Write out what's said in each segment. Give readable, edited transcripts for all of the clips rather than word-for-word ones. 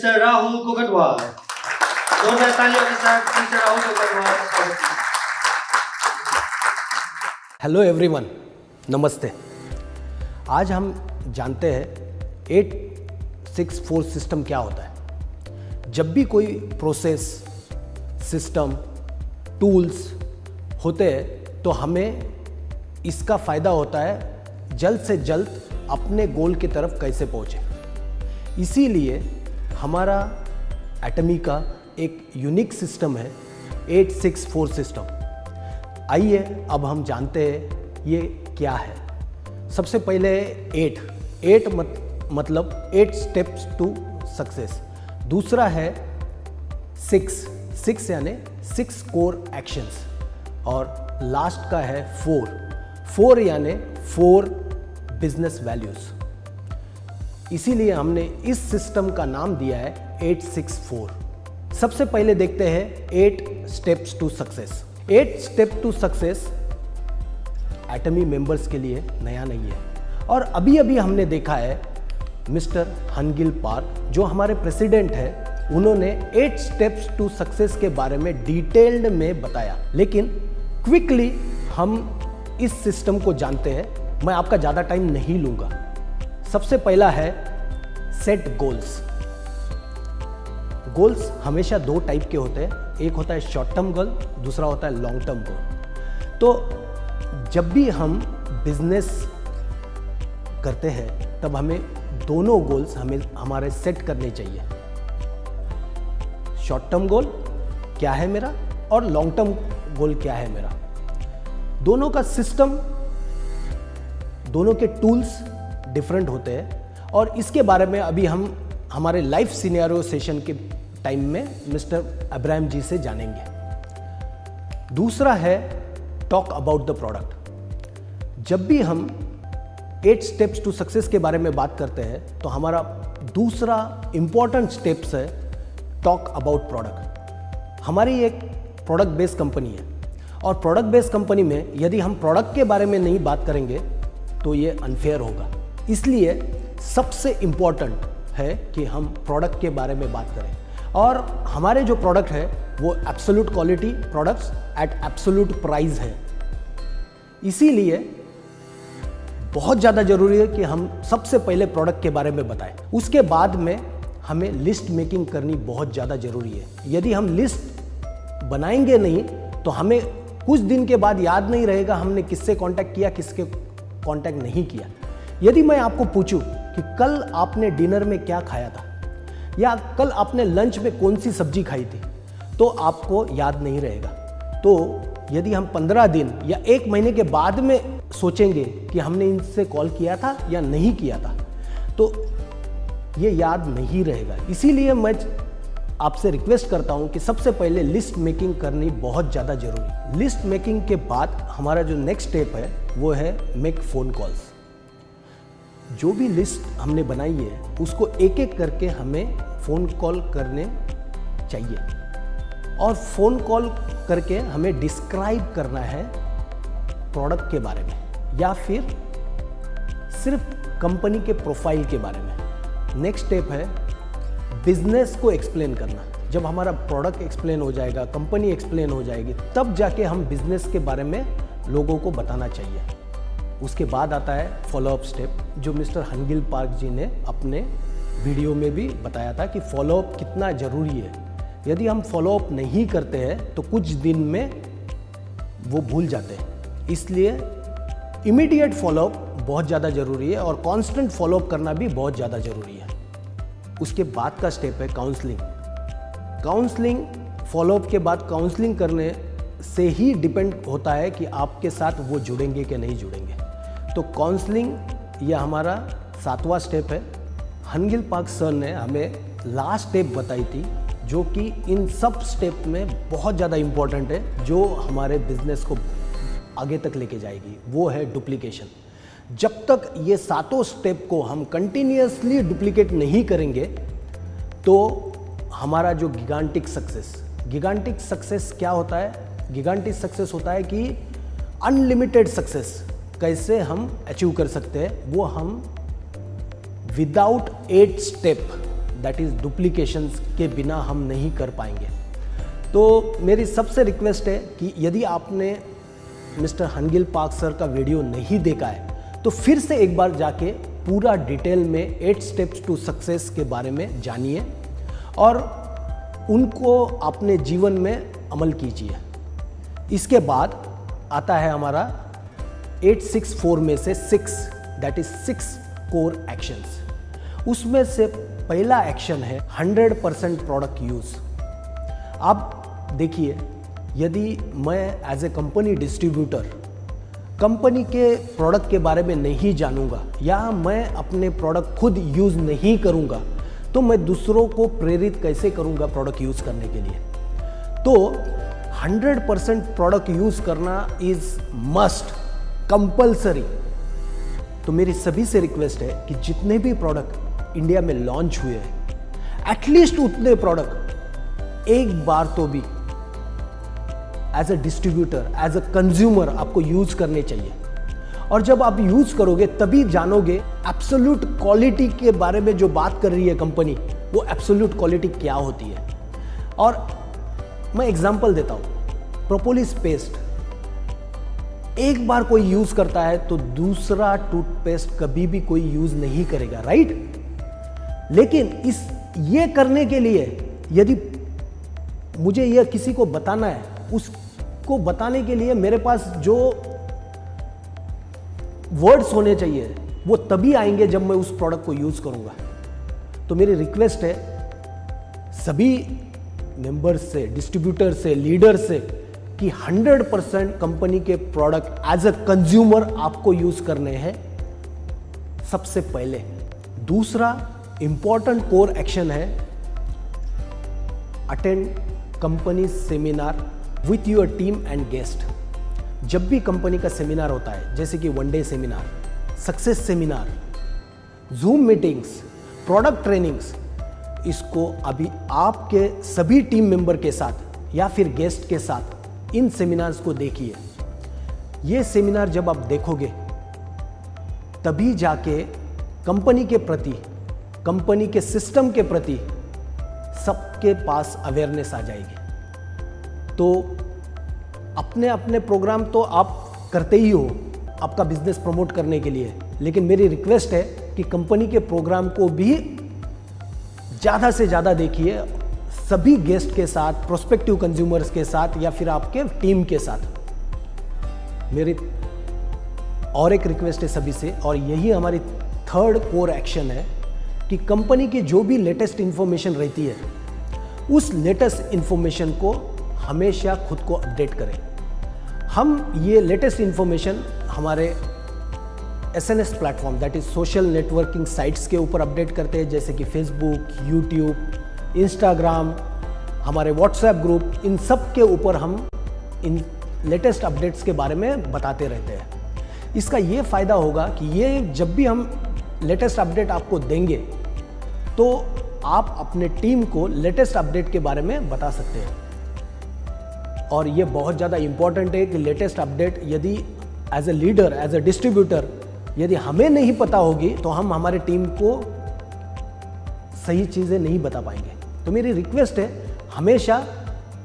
Mr. Rahul Kogatwal. जोरदार तालियों के साथ Mr. Rahul Kogatwal. Hello everyone, नमस्ते। आज हम जानते हैं 864 सिस्टम क्या होता है। जब भी कोई प्रोसेस, सिस्टम, टूल्स होते हैं तो हमें इसका फ़ायदा होता है जल्द से जल्द अपने गोल की तरफ कैसे पहुँचे। इसीलिए हमारा एटमी का एक यूनिक सिस्टम है 864 सिस्टम। आइए अब हम जानते हैं ये क्या है। सबसे पहले 8 मतलब 8 स्टेप्स टू सक्सेस। दूसरा है 6 यानी 6 कोर एक्शंस। और लास्ट का है 4 यानी 4 बिजनेस वैल्यूज। इसीलिए हमने इस सिस्टम का नाम दिया है 864। सबसे पहले देखते हैं 8 steps to success. 8 step to success Atomy members के लिए नया नहीं है। और अभी अभी हमने देखा है मिस्टर हनगिल पार्क जो हमारे प्रेसिडेंट है, उन्होंने 8 स्टेप्स टू सक्सेस के बारे में डिटेल्ड में बताया। लेकिन क्विकली हम इस सिस्टम को जानते हैं। मैं आपका ज़्यादा टाइम नहीं लूँगा। सबसे पहला है सेट गोल्स। गोल्स हमेशा 2 टाइप के होते हैं। एक होता है शॉर्ट टर्म गोल, दूसरा होता है लॉन्ग टर्म गोल। तो जब भी हम बिजनेस करते हैं तब हमें दोनों गोल्स हमारे सेट करने चाहिए। शॉर्ट टर्म गोल क्या है मेरा और लॉन्ग टर्म गोल क्या है मेरा। दोनों का सिस्टम, दोनों के टूल्स डिफरेंट होते हैं और इसके बारे में अभी हम हमारे लाइफ सिनेरियो सेशन के टाइम में मिस्टर अब्राहम जी से जानेंगे। दूसरा है टॉक अबाउट द प्रोडक्ट। जब भी हम 8 स्टेप्स टू सक्सेस के बारे में बात करते हैं तो हमारा दूसरा इंपॉर्टेंट स्टेप्स है टॉक अबाउट प्रोडक्ट। हमारी एक प्रोडक्ट बेस्ड कंपनी है और प्रोडक्ट बेस्ड कंपनी में यदि हम प्रोडक्ट के बारे में नहीं बात करेंगे तो ये अनफेयर होगा। इसलिए सबसे इम्पॉर्टेंट है कि हम प्रोडक्ट के बारे में बात करें। और हमारे जो प्रोडक्ट है वो absolute quality products at absolute price है। इसीलिए बहुत ज़्यादा ज़रूरी है कि हम सबसे पहले प्रोडक्ट के बारे में बताएं। उसके बाद में हमें लिस्ट मेकिंग करनी बहुत ज़्यादा ज़रूरी है। यदि हम लिस्ट बनाएंगे नहीं तो हमें कुछ दिन के बाद याद नहीं रहेगा हमने किससे कांटेक्ट किया, किसके कांटेक्ट नहीं किया। यदि मैं आपको पूछूं कि कल आपने डिनर में क्या खाया था या कल आपने लंच में कौन सी सब्जी खाई थी तो आपको याद नहीं रहेगा। तो यदि हम 15 दिन या 1 महीने के बाद में सोचेंगे कि हमने इनसे कॉल किया था या नहीं किया था तो ये याद नहीं रहेगा। इसीलिए मैं आपसे रिक्वेस्ट करता हूं कि सबसे पहले लिस्ट मेकिंग करनी बहुत ज़्यादा जरूरी। लिस्ट मेकिंग के बाद हमारा जो नेक्स्ट स्टेप है वो है मेक फ़ोन कॉल्स। जो भी लिस्ट हमने बनाई है उसको एक एक करके हमें फ़ोन कॉल करने चाहिए और फ़ोन कॉल करके हमें डिस्क्राइब करना है प्रोडक्ट के बारे में या फिर सिर्फ कंपनी के प्रोफाइल के बारे में। नेक्स्ट स्टेप है बिजनेस को एक्सप्लेन करना। जब हमारा प्रोडक्ट एक्सप्लेन हो जाएगा, कंपनी एक्सप्लेन हो जाएगी, तब जाके हम बिजनेस के बारे में लोगों को बताना चाहिए। उसके बाद आता है फॉलोअप स्टेप जो मिस्टर हनगिल पार्क जी ने अपने वीडियो में भी बताया था कि फॉलोअप कितना ज़रूरी है। यदि हम फॉलोअप नहीं करते हैं तो कुछ दिन में वो भूल जाते हैं। इसलिए इमीडिएट फॉलोअप बहुत ज़्यादा ज़रूरी है और कांस्टेंट फॉलोअप करना भी बहुत ज़्यादा ज़रूरी है। उसके बाद का स्टेप है काउंसलिंग। काउंसलिंग फॉलोअप के बाद काउंसलिंग करने से ही डिपेंड होता है कि आपके साथ वो जुड़ेंगे कि नहीं जुड़ेंगे। तो काउंसलिंग यह हमारा 7वां स्टेप है। हनगिल पार्क सर ने हमें लास्ट स्टेप बताई थी जो कि इन सब स्टेप में बहुत ज़्यादा इम्पोर्टेंट है, जो हमारे बिजनेस को आगे तक लेके जाएगी। वो है डुप्लीकेशन। जब तक ये 7 स्टेप को हम कंटिन्यूसली डुप्लीकेट नहीं करेंगे तो हमारा जो गिगांटिक सक्सेस क्या होता है? गिगांटिक सक्सेस होता है कि अनलिमिटेड सक्सेस कैसे हम अचीव कर सकते हैं, वो हम without 8 step that is duplications के बिना हम नहीं कर पाएंगे। तो मेरी सबसे रिक्वेस्ट है कि यदि आपने मिस्टर हनगिल पार्क सर का वीडियो नहीं देखा है तो फिर से एक बार जाके पूरा डिटेल में 8 स्टेप्स टू सक्सेस के बारे में जानिए और उनको अपने जीवन में अमल कीजिए। इसके बाद आता है हमारा 864 में से 6, दैट इज 6 कोर एक्शंस। उसमें से पहला एक्शन है 100% प्रोडक्ट यूज। आप देखिए, यदि मैं as a company distributor company के प्रोडक्ट के बारे में नहीं जानूंगा या मैं अपने प्रोडक्ट खुद यूज नहीं करूंगा तो मैं दूसरों को प्रेरित कैसे करूंगा प्रोडक्ट यूज करने के लिए। तो 100% प्रोडक्ट यूज करना इज मस्ट, कंपल्सरी। तो मेरी सभी से रिक्वेस्ट है कि जितने भी प्रोडक्ट इंडिया में लॉन्च हुए हैं एटलीस्ट उतने प्रोडक्ट एक बार तो भी as a distributor, as a consumer आपको यूज करने चाहिए। और जब आप यूज करोगे तभी जानोगे एब्सोल्यूट क्वालिटी के बारे में जो बात कर रही है कंपनी, वो एब्सोल्यूट क्वालिटी क्या होती है। और मैं एग्जांपल देता हूं, प्रोपोलिस पेस्ट एक बार कोई यूज करता है तो दूसरा टूथपेस्ट कभी भी कोई यूज नहीं करेगा, राइट। लेकिन ये करने के लिए यदि मुझे यह किसी को बताना है, उसको बताने के लिए मेरे पास जो वर्ड्स होने चाहिए वो तभी आएंगे जब मैं उस प्रोडक्ट को यूज करूंगा। तो मेरी रिक्वेस्ट है सभी मेंबर्स से, डिस्ट्रीब्यूटर से, लीडर से कि 100% कंपनी के प्रोडक्ट एज अ कंज्यूमर आपको यूज करने हैं सबसे पहले। दूसरा इंपॉर्टेंट कोर एक्शन है attend company seminar with your team and guest. जब भी कंपनी का सेमिनार होता है, जैसे कि one day seminar, success seminar, zoom meetings, product trainings, इसको अभी आपके सभी टीम मेंबर के साथ या फिर गेस्ट के साथ इन सेमिनार्स को देखिए। ये सेमिनार जब आप देखोगे तभी जाके कंपनी के प्रति, कंपनी के सिस्टम के प्रति सबके पास अवेयरनेस आ जाएगी। तो अपने अपने प्रोग्राम तो आप करते ही हो आपका बिजनेस प्रमोट करने के लिए, लेकिन मेरी रिक्वेस्ट है कि कंपनी के प्रोग्राम को भी ज़्यादा से ज़्यादा देखिए, सभी गेस्ट के साथ, प्रोस्पेक्टिव कंज्यूमर्स के साथ या फिर आपके टीम के साथ। मेरी और एक रिक्वेस्ट है सभी से, और यही हमारी थर्ड कोर एक्शन है कि कंपनी की जो भी लेटेस्ट इंफॉर्मेशन रहती है उस लेटेस्ट इंफॉर्मेशन को हमेशा खुद को अपडेट करें। हम ये लेटेस्ट इंफॉर्मेशन हमारे SNS platform, that is social networking sites के ऊपर अपडेट करते हैं, जैसे कि फेसबुक, यूट्यूब, इंस्टाग्राम, हमारे व्हाट्सएप ग्रुप, इन सब के ऊपर हम इन लेटेस्ट अपडेट्स के बारे में बताते रहते हैं। इसका ये फ़ायदा होगा कि ये जब भी हम लेटेस्ट अपडेट आपको देंगे तो आप अपने टीम को लेटेस्ट अपडेट के बारे में बता सकते हैं। और ये बहुत ज़्यादा इम्पॉर्टेंट है कि लेटेस्ट अपडेट यदि as a leader, as a distributor यदि हमें नहीं पता होगी तो हम हमारे टीम को सही चीज़ें नहीं बता पाएंगे। तो मेरी रिक्वेस्ट है हमेशा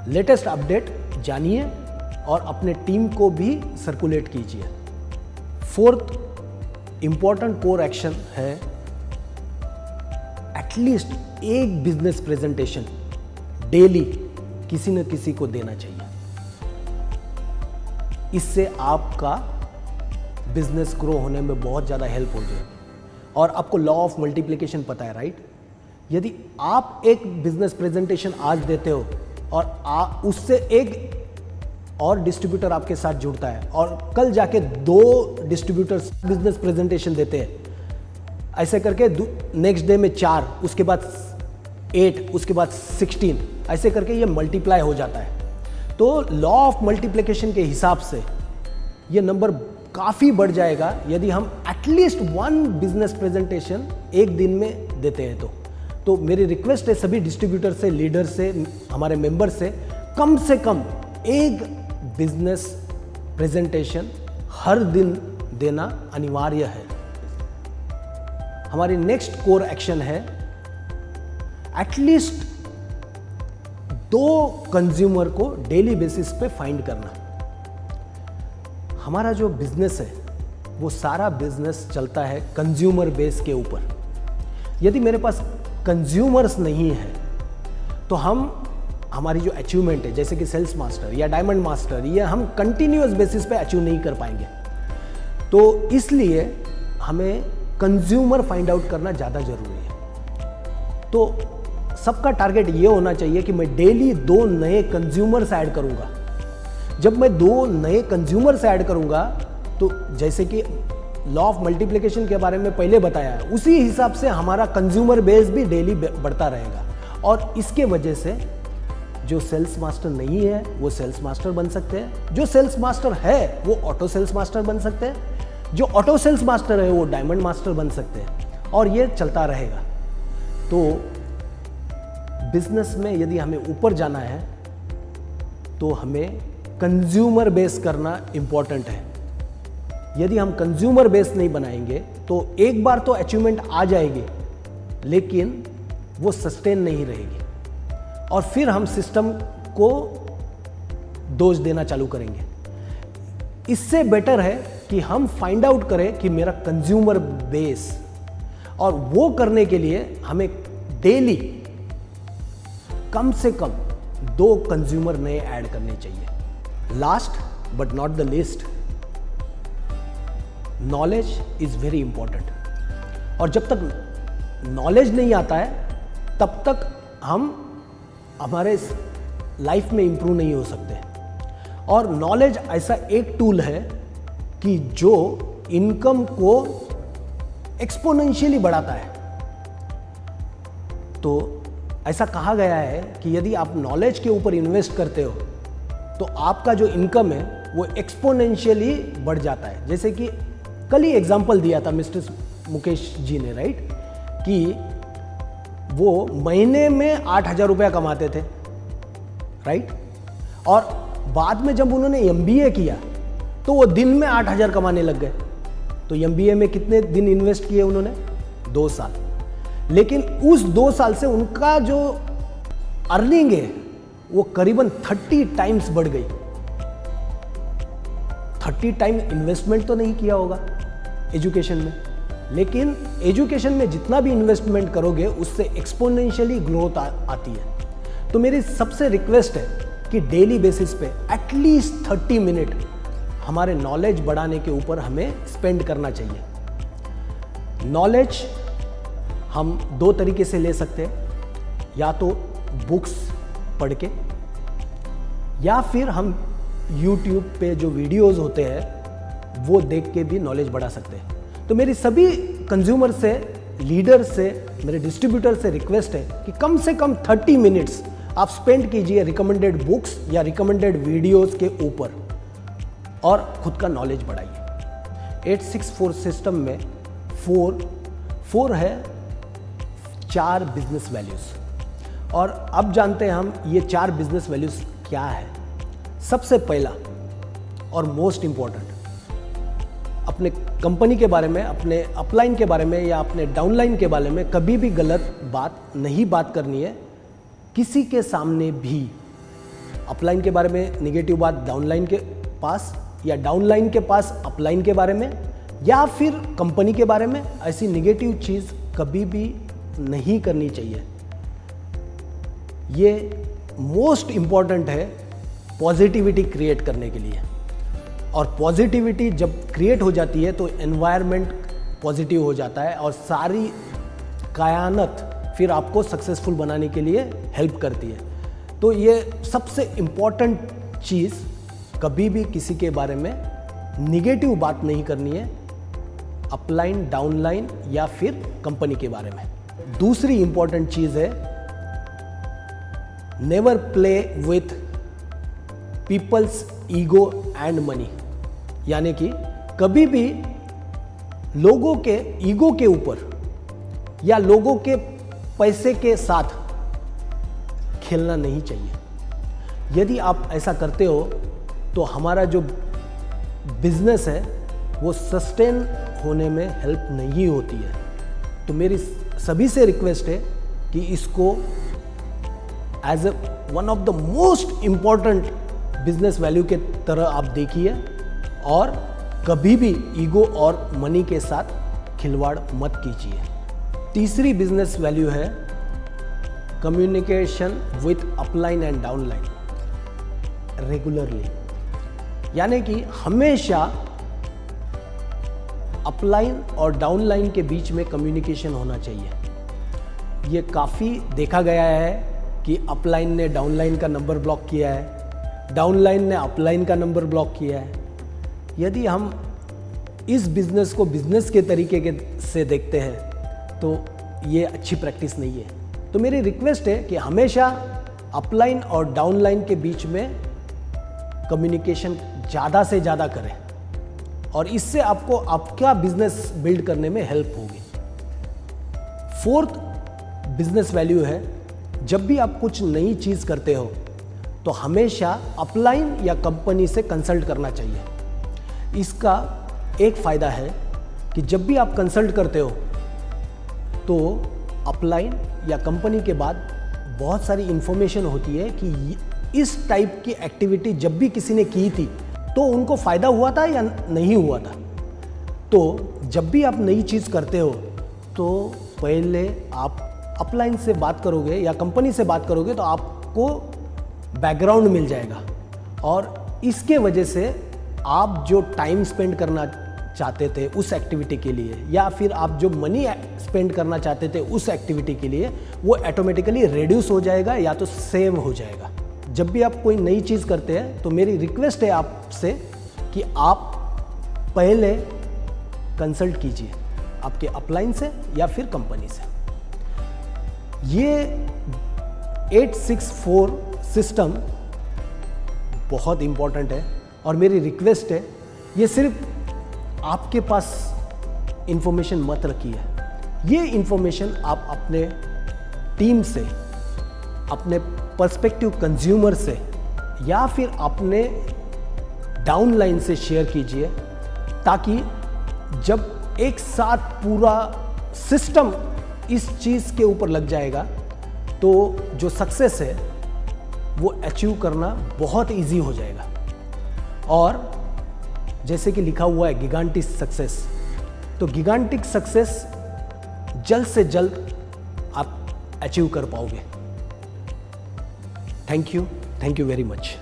लेटेस्ट अपडेट जानिए और अपने टीम को भी सर्कुलेट कीजिए। फोर्थ इंपॉर्टेंट कोर एक्शन है एटलीस्ट एक बिजनेस प्रेजेंटेशन डेली किसी न किसी को देना चाहिए। इससे आपका बिजनेस ग्रो होने में बहुत ज़्यादा हेल्प हो जाएगी। और आपको लॉ ऑफ मल्टीप्लिकेशन पता है, राइट। यदि आप एक बिजनेस प्रेजेंटेशन आज देते हो और उससे एक और डिस्ट्रीब्यूटर आपके साथ जुड़ता है और कल जाके 2 डिस्ट्रीब्यूटर्स बिजनेस प्रेजेंटेशन देते हैं, ऐसे करके नेक्स्ट डे में 4, उसके बाद 8, उसके बाद 16, ऐसे करके ये मल्टीप्लाई हो जाता है। तो लॉ ऑफ मल्टीप्लिकेशन के हिसाब से ये नंबर काफ़ी बढ़ जाएगा यदि हम एटलीस्ट 1 बिजनेस प्रेजेंटेशन एक दिन में देते हैं। तो मेरी रिक्वेस्ट है सभी डिस्ट्रीब्यूटर से, लीडर से, हमारे मेंबर से कम एक बिजनेस प्रेजेंटेशन हर दिन देना अनिवार्य है। हमारी नेक्स्ट कोर एक्शन है एटलीस्ट 2 कंज्यूमर को डेली बेसिस पे फाइंड करना। हमारा जो बिजनेस है वो सारा बिजनेस चलता है कंज्यूमर बेस के ऊपर। यदि मेरे पास कंज्यूमर्स नहीं है तो हमारी जो अचीवमेंट है, जैसे कि सेल्स मास्टर या डायमंड मास्टर, ये हम कंटिन्यूअस बेसिस पे अचीव नहीं कर पाएंगे। तो इसलिए हमें कंज्यूमर फाइंड आउट करना ज़्यादा ज़रूरी है। तो सबका टारगेट ये होना चाहिए कि मैं डेली 2 नए कंज्यूमर्स ऐड करूँगा। जब मैं 2 नए कंज्यूमर्स ऐड करूँगा तो जैसे कि लॉ ऑफ मल्टीप्लिकेशन के बारे में पहले बताया है, उसी हिसाब से हमारा कंज्यूमर बेस भी डेली बढ़ता रहेगा। और इसके वजह से जो सेल्स मास्टर नहीं है वो सेल्स मास्टर बन सकते हैं, जो सेल्स मास्टर है वो ऑटो सेल्स मास्टर बन सकते हैं, जो ऑटो सेल्स मास्टर है वो डायमंड मास्टर बन सकते हैं, और ये चलता रहेगा। तो बिजनेस में यदि हमें ऊपर जाना है तो हमें कंज्यूमर बेस करना इंपॉर्टेंट है। यदि हम कंज्यूमर बेस नहीं बनाएंगे तो एक बार तो अचीवमेंट आ जाएगी लेकिन वो सस्टेन नहीं रहेगी, और फिर हम सिस्टम को दोष देना चालू करेंगे। इससे बेटर है कि हम फाइंड आउट करें कि मेरा कंज्यूमर बेस, और वो करने के लिए हमें डेली कम से कम 2 कंज्यूमर नए ऐड करने चाहिए। Last but not the least, knowledge is very important. और जब तक नॉलेज नहीं आता है तब तक हम हमारे लाइफ में इंप्रूव नहीं हो सकते। और नॉलेज ऐसा एक टूल है कि जो इनकम को एक्सपोनेंशियली बढ़ाता है। तो ऐसा कहा गया है कि यदि आप नॉलेज के ऊपर इन्वेस्ट करते हो तो आपका जो इनकम है वो एक्सपोनेंशियली बढ़ जाता है। जैसे कि कल ही एग्जांपल दिया था मिस्टर मुकेश जी ने, राइट, कि वो महीने में 8,000 रुपया कमाते थे, राइट, और बाद में जब उन्होंने MBA किया तो वो दिन में 8,000 कमाने लग गए। तो MBA में कितने दिन इन्वेस्ट किए उन्होंने? 2 साल। लेकिन उस 2 साल से उनका जो अर्निंग है वो करीबन 30 टाइम्स बढ़ गई। 30 टाइम इन्वेस्टमेंट तो नहीं किया होगा एजुकेशन में, लेकिन एजुकेशन में जितना भी इन्वेस्टमेंट करोगे उससे एक्सपोनेंशियली ग्रोथ आती है। तो मेरी सबसे रिक्वेस्ट है कि डेली बेसिस पे एटलीस्ट 30 मिनट हमारे नॉलेज बढ़ाने के ऊपर हमें स्पेंड करना चाहिए। नॉलेज हम 2 तरीके से ले सकते हैं, या तो बुक्स पढ़ के, या फिर हम YouTube पे जो वीडियोस होते हैं वो देख के भी नॉलेज बढ़ा सकते हैं। तो मेरी सभी कंज्यूमर से, लीडर से, मेरे डिस्ट्रीब्यूटर से रिक्वेस्ट है कि कम से कम 30 मिनट्स आप स्पेंड कीजिए रिकमेंडेड बुक्स या रिकमेंडेड वीडियोस के ऊपर, और खुद का नॉलेज बढ़ाइए। 864 सिस्टम में 4 है 4 बिजनेस वैल्यूज। और अब जानते हैं हम ये 4 बिजनेस वैल्यूज क्या है। सबसे पहला और मोस्ट इंपॉर्टेंट, अपने कंपनी के बारे में, अपने अपलाइन के बारे में या अपने डाउनलाइन के बारे में कभी भी गलत बात करनी है किसी के सामने भी। अपलाइन के बारे में नेगेटिव बात डाउनलाइन के पास, या डाउनलाइन के पास अपलाइन के बारे में, या फिर कंपनी के बारे में ऐसी नेगेटिव चीज़ कभी भी नहीं करनी चाहिए। ये मोस्ट इंपॉर्टेंट है पॉजिटिविटी क्रिएट करने के लिए। और पॉजिटिविटी जब क्रिएट हो जाती है तो एनवायरनमेंट पॉजिटिव हो जाता है, और सारी कायनात फिर आपको सक्सेसफुल बनाने के लिए हेल्प करती है। तो ये सबसे इम्पॉर्टेंट चीज़, कभी भी किसी के बारे में निगेटिव बात नहीं करनी है, अपलाइन, डाउनलाइन या फिर कंपनी के बारे में। दूसरी इंपॉर्टेंट चीज़ है, never play with peoples ego and money. यानी कि कभी भी लोगों के ईगो के ऊपर या लोगों के पैसे के साथ खेलना नहीं चाहिए। यदि आप ऐसा करते हो तो हमारा जो बिजनेस है वो सस्टेन होने में हेल्प नहीं होती है। तो मेरी सभी से रिक्वेस्ट है कि इसको as a one of the most important business value के तरह आप देखिए और कभी भी ईगो और मनी के साथ खिलवाड़ मत कीजिए। तीसरी बिजनेस वैल्यू है communication with upline and downline regularly, यानी कि हमेशा अपलाइन और डाउनलाइन के बीच में कम्युनिकेशन होना चाहिए। ये काफ़ी देखा गया है कि अपलाइन ने डाउनलाइन का नंबर ब्लॉक किया है, डाउनलाइन ने अपलाइन का नंबर ब्लॉक किया है। यदि हम इस बिज़नेस को बिज़नेस के तरीके से देखते हैं तो ये अच्छी प्रैक्टिस नहीं है। तो मेरी रिक्वेस्ट है कि हमेशा अपलाइन और डाउनलाइन के बीच में कम्युनिकेशन ज़्यादा से ज़्यादा करें और इससे आपको आपका बिजनेस बिल्ड करने में हेल्प होगी। फोर्थ बिजनेस वैल्यू है, जब भी आप कुछ नई चीज़ करते हो तो हमेशा अपलाइन या कंपनी से कंसल्ट करना चाहिए। इसका एक फ़ायदा है कि जब भी आप कंसल्ट करते हो तो अपलाइन या कंपनी के बाद बहुत सारी इन्फॉर्मेशन होती है कि इस टाइप की एक्टिविटी जब भी किसी ने की थी तो उनको फ़ायदा हुआ था या नहीं हुआ था। तो जब भी आप नई चीज़ करते हो तो पहले आप अपलाइन से बात करोगे या कंपनी से बात करोगे तो आपको बैकग्राउंड मिल जाएगा और इसके वजह से आप जो टाइम स्पेंड करना चाहते थे उस एक्टिविटी के लिए या फिर आप जो मनी स्पेंड करना चाहते थे उस एक्टिविटी के लिए वो ऑटोमेटिकली रिड्यूस हो जाएगा या तो सेम हो जाएगा। जब भी आप कोई नई चीज़ करते हैं तो मेरी रिक्वेस्ट है आपसे कि आप पहले कंसल्ट कीजिए आपके अपलाइन से या फिर कंपनी से। ये 864 सिस्टम बहुत इम्पॉर्टेंट है और मेरी रिक्वेस्ट है ये सिर्फ आपके पास इंफॉर्मेशन मत रखिए, ये इंफॉर्मेशन आप अपने टीम से, अपने पर्सपेक्टिव कंज्यूमर से या फिर अपने डाउनलाइन से शेयर कीजिए ताकि जब एक साथ पूरा सिस्टम इस चीज़ के ऊपर लग जाएगा तो जो सक्सेस है वो अचीव करना बहुत इजी हो जाएगा। और जैसे कि लिखा हुआ है गिगांटिक सक्सेस, तो गिगांटिक सक्सेस जल्द से जल्द आप अचीव कर पाओगे। Thank you very much.